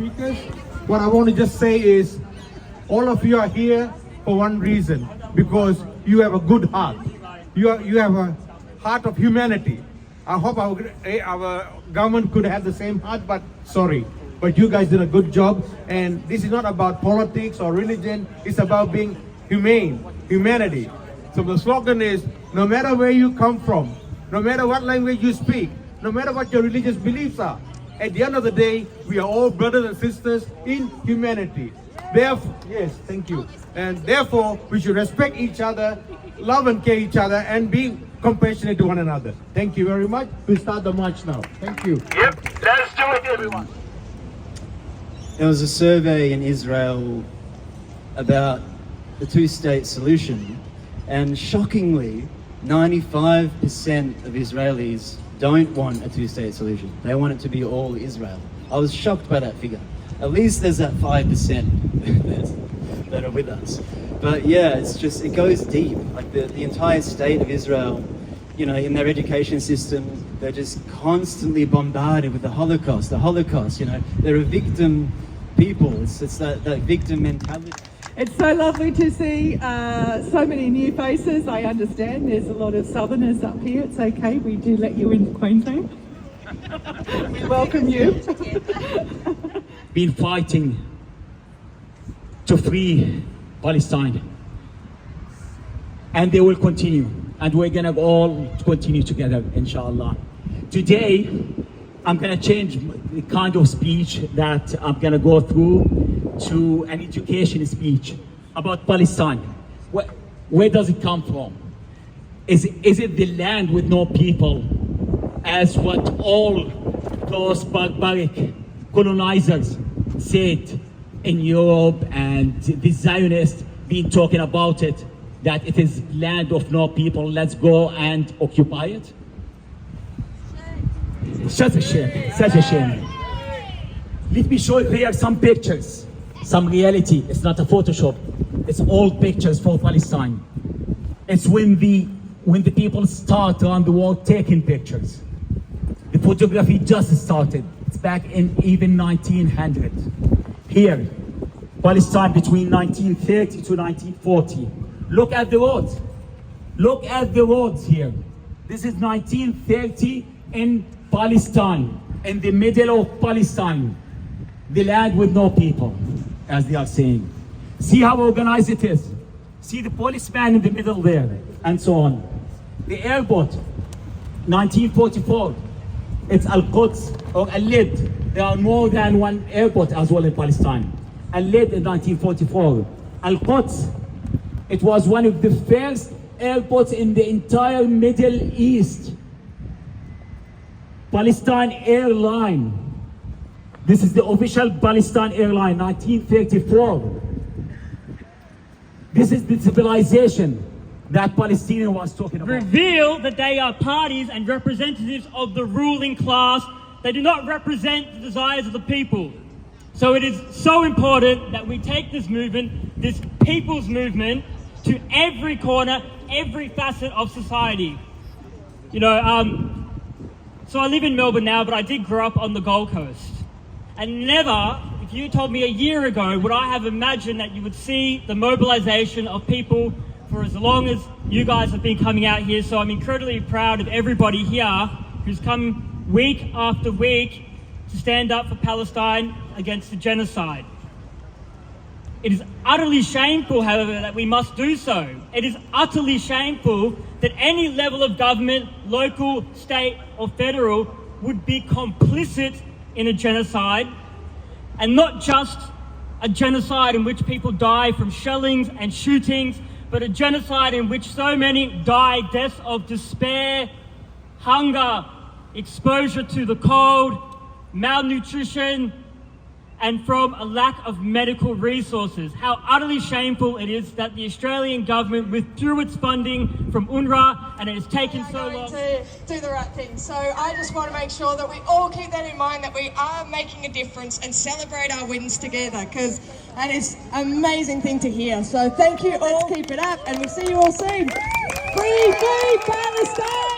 speakers. What I want to just say is, all of you are here for one reason, because you have a good heart. You have a heart of humanity. I hope our government could have the same heart, but sorry. But you guys did a good job, and this is not about politics or religion, it's about being humane, humanity. So the slogan is, no matter where you come from, no matter what language you speak, no matter what your religious beliefs are, at the end of the day, we are all brothers and sisters in humanity. Therefore, yes, thank you. And therefore, we should respect each other, love and care each other, and be compassionate to one another. Thank you very much. We'll start the march now. Thank you. Yep, let's do it, everyone. There was a survey in Israel about the two-state solution, and shockingly, 95% of Israelis don't want a two-state solution. They want it to be all Israel. I was shocked by that figure. At least there's that 5% that are with us. But yeah, it's just, it goes deep. Like the entire state of Israel, you know, in their education system, they're just constantly bombarded with the Holocaust, you know. They're a victim people. It's that victim mentality. It's so lovely to see so many new faces. I understand there's a lot of Southerners up here. It's okay, we do let you into Queensland. We welcome you. Been fighting to free Palestine, and they will continue, and we're gonna all continue together, inshallah. Today, I'm gonna change the kind of speech that I'm gonna go through to an education speech about Palestine. Where does it come from? Is it the land with no people, as what all those barbaric colonizers said in Europe, and the Zionists been talking about it, that it is land of no people, let's go and occupy it? Such a shame, such a shame. Let me show you here some pictures, some reality. It's not a Photoshop, it's old pictures for Palestine. It's when the people start around the world taking pictures. The photography just started. It's back in even 1900. Here, Palestine between 1930 to 1940. Look at the roads. Look at the roads here. This is 1930 in Palestine, in the middle of Palestine. The land with no people, as they are saying. See how organized it is. See the policeman in the middle there, and so on. The airport, 1944. It's Al-Quds or Al-Lid. There are more than one airport as well in Palestine. Al-Lid in 1944. Al-Quds, it was one of the first airports in the entire Middle East. Palestine Airline. This is the official Palestine Airline, 1934. This is the civilization that Palestinian was talking about. Reveal that they are parties and representatives of the ruling class. They do not represent the desires of the people. So it is so important that we take this movement, this people's movement, to every corner, every facet of society. You know, so I live in Melbourne now, but I did grow up on the Gold Coast. And never, if you told me a year ago, would I have imagined that you would see the mobilization of people for as long as you guys have been coming out here. So I'm incredibly proud of everybody here who's come week after week to stand up for Palestine against the genocide. It is utterly shameful, however, that we must do so. It is utterly shameful that any level of government, local, state or federal, would be complicit in a genocide, and not just a genocide in which people die from shellings and shootings, but a genocide in which so many die deaths of despair, hunger, exposure to the cold, malnutrition, and from a lack of medical resources. How utterly shameful it is that the Australian government withdrew its funding from UNRWA, and it has taken so long to do the right thing. So I just want to make sure that we all keep that in mind, that we are making a difference and celebrate our wins together, because that is an amazing thing to hear. So thank you all, keep it up, and we'll see you all soon. Free Palestine!